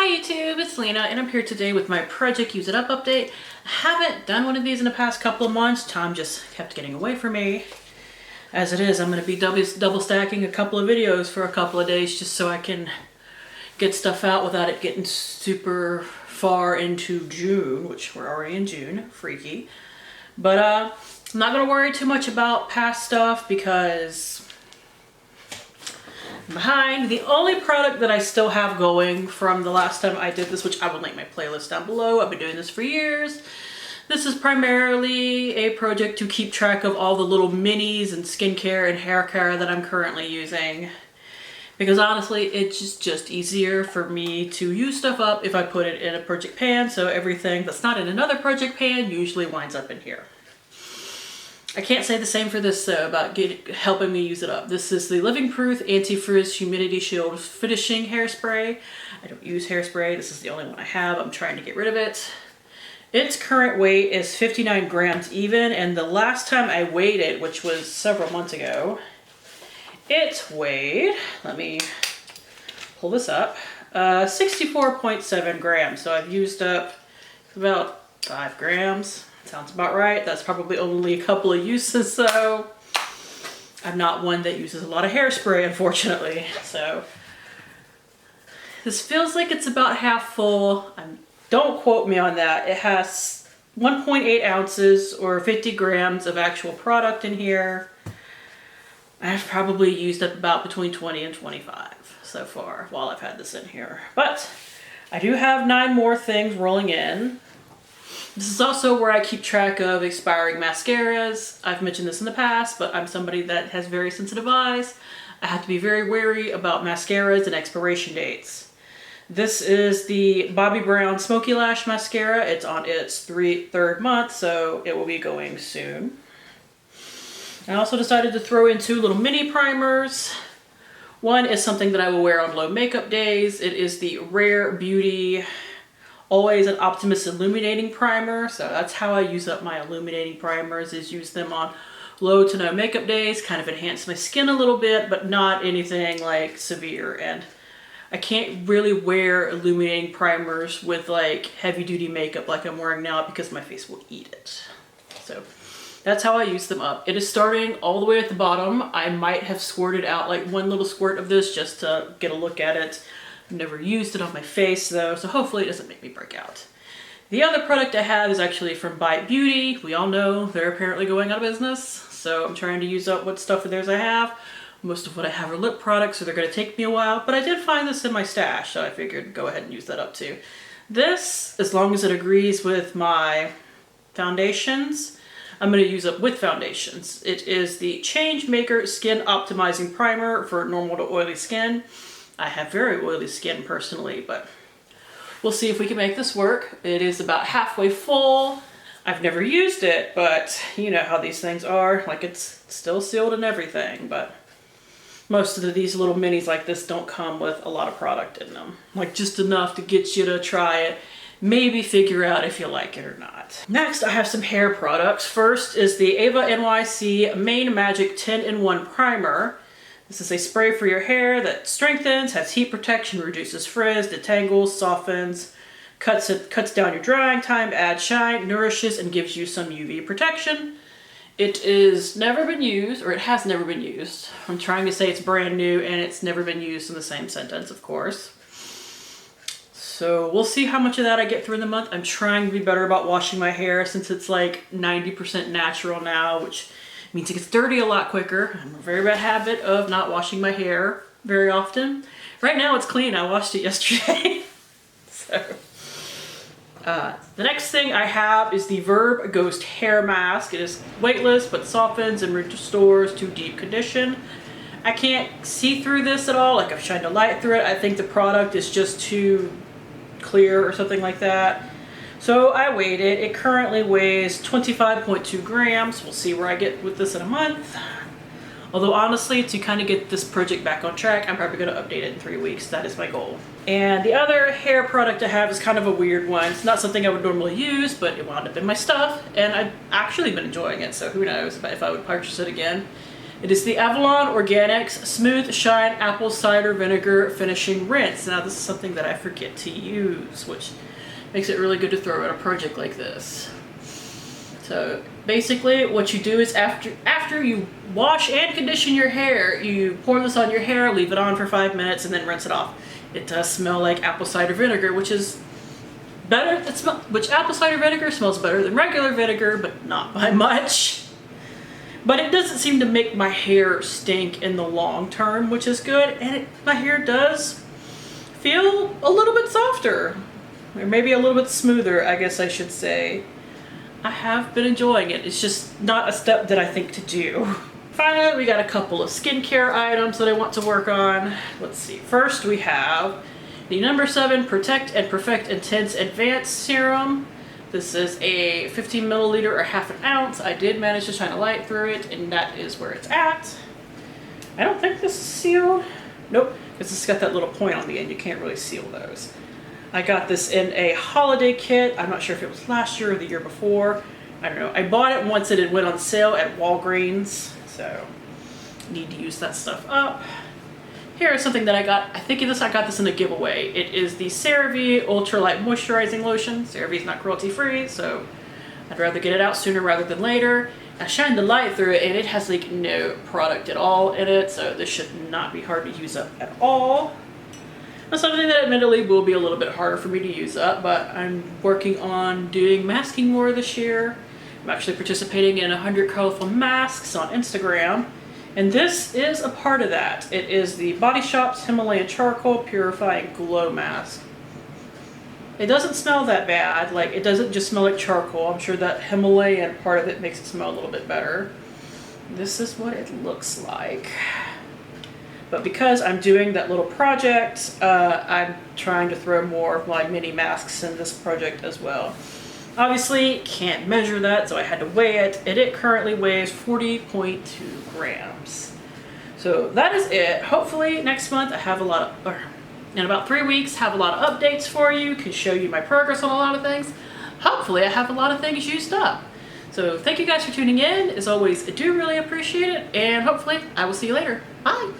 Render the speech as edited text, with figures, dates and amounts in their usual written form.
Hi YouTube, it's Lena and I'm here today with my Project Use It Up update. I haven't done one of these in the past couple of months. Time just kept getting away from me. As it is, I'm going to be double stacking a couple of videos for a couple of days just so I can get stuff out without it getting super far into June, which we're already in June, freaky. But I'm not going to worry too much about past stuff because I'm behind. The only product that I still have going from the last time I did this, which I will link my playlist down below. I've been doing this for years. This is primarily a project to keep track of all the little minis and skincare and hair care that I'm currently using. Because honestly, it's just easier for me to use stuff up if I put it in a project pan, so everything that's not in another project pan usually winds up in here. I can't say the same for this though, about helping me use it up. This is the Living Proof Anti-Frizz Humidity Shield Finishing Hairspray. I don't use hairspray. This is the only one I have. I'm trying to get rid of it. Its current weight is 59 grams even, and the last time I weighed it, which was several months ago, it weighed, let me pull this up, 64.7 grams. So I've used up about 5 grams. Sounds about right. That's probably only a couple of uses, so I'm not one that uses a lot of hairspray, unfortunately. So this feels like it's about half full. Don't quote me on that. It has 1.8 ounces or 50 grams of actual product in here. I've probably used up about between 20 and 25 so far while I've had this in here. But I do have 9 more things rolling in. This is also where I keep track of expiring mascaras. I've mentioned this in the past, but I'm somebody that has very sensitive eyes. I have to be very wary about mascaras and expiration dates. This is the Bobbi Brown Smoky Lash Mascara. It's on its third month, so it will be going soon. I also decided to throw in 2 little mini primers. One is something that I will wear on low makeup days. It is the Rare Beauty Always an Optimist Illuminating Primer. So that's how I use up my illuminating primers, is use them on low to no makeup days, kind of enhance my skin a little bit, but not anything like severe. And I can't really wear illuminating primers with like heavy duty makeup like I'm wearing now because my face will eat it. So that's how I use them up. It is starting all the way at the bottom. I might have squirted out like 1 little squirt of this just to get a look at it. I've never used it on my face though, so hopefully it doesn't make me break out. The other product I have is actually from Bite Beauty. We all know they're apparently going out of business, so I'm trying to use up what stuff of theirs I have. Most of what I have are lip products, so they're going to take me a while, but I did find this in my stash, so I figured go ahead and use that up too. This, as long as it agrees with my foundations, I'm going to use up with foundations. It is the Change Maker Skin Optimizing Primer for normal to oily skin. I have very oily skin personally, but we'll see if we can make this work. It is about halfway full. I've never used it, but you know how these things are. Like, it's still sealed and everything, but most of these little minis like this don't come with a lot of product in them. Like, just enough to get you to try it, maybe figure out if you like it or not. Next, I have some hair products. First is the Ava NYC Main Magic 10-in-1 Primer. This is a spray for your hair that strengthens, has heat protection, reduces frizz, detangles, softens, cuts down your drying time, adds shine, nourishes, and gives you some UV protection. It is never been used, or it has never been used. I'm trying to say it's brand new, and it's never been used in the same sentence, of course. So we'll see how much of that I get through in the month. I'm trying to be better about washing my hair since it's like 90% natural now, which means it gets dirty a lot quicker. I have a very bad habit of not washing my hair very often. Right now it's clean. I washed it yesterday. So, the next thing I have is the Verb Ghost Hair Mask. It is weightless but softens and restores to deep condition. I can't see through this at all. Like, I've shined a light through it. I think the product is just too clear or something like that. So I weighed it. It currently weighs 25.2 grams. We'll see where I get with this in a month. Although honestly, to kind of get this project back on track, I'm probably going to update it in 3 weeks. That is my goal. And the other hair product I have is kind of a weird one. It's not something I would normally use, but it wound up in my stuff, and I've actually been enjoying it, so who knows if I would purchase it again. It is the Avalon Organics Smooth Shine Apple Cider Vinegar Finishing Rinse. Now this is something that I forget to use, which makes it really good to throw in a project like this. So basically what you do is after you wash and condition your hair, you pour this on your hair, leave it on for 5 minutes, and then rinse it off. It does smell like apple cider vinegar, which is better. Which apple cider vinegar smells better than regular vinegar, but not by much. But it doesn't seem to make my hair stink in the long term, which is good. And my hair does feel a little bit softer, or maybe a little bit smoother, I guess I should say. I have been enjoying it. It's just not a step that I think to do. Finally, we got a couple of skincare items that I want to work on. Let's see. First, we have the number 7 Protect and Perfect Intense Advanced Serum. This is a 15 milliliter or half an ounce. I did manage to shine a light through it, and that is where it's at. I don't think this is sealed. Nope, because it's got that little point on the end. You can't really seal those. I got this in a holiday kit. I'm not sure if it was last year or the year before. I don't know. I bought it once it went on sale at Walgreens, so need to use that stuff up. Here is something that I got. I got this in a giveaway. It is the CeraVe Ultralight Moisturizing Lotion. CeraVe is not cruelty free, so I'd rather get it out sooner rather than later. I shined the light through it, and it has like no product at all in it, so this should not be hard to use up at all. Now, something that admittedly will be a little bit harder for me to use up, but I'm working on doing masking more this year. I'm actually participating in 100 colorful masks on Instagram. And this is a part of that. It is the Body Shop's Himalayan Charcoal Purifying Glow Mask. It doesn't smell that bad. Like, it doesn't just smell like charcoal. I'm sure that Himalayan part of it makes it smell a little bit better. This is what it looks like. But because I'm doing that little project, I'm trying to throw more of my mini masks in this project as well. Obviously, can't measure that, so I had to weigh it, and it currently weighs 40.2 grams. So that is it. Hopefully next month I have in about 3 weeks, have a lot of updates for you, can show you my progress on a lot of things. Hopefully I have a lot of things used up. So thank you guys for tuning in. As always, I do really appreciate it, and hopefully I will see you later. Bye!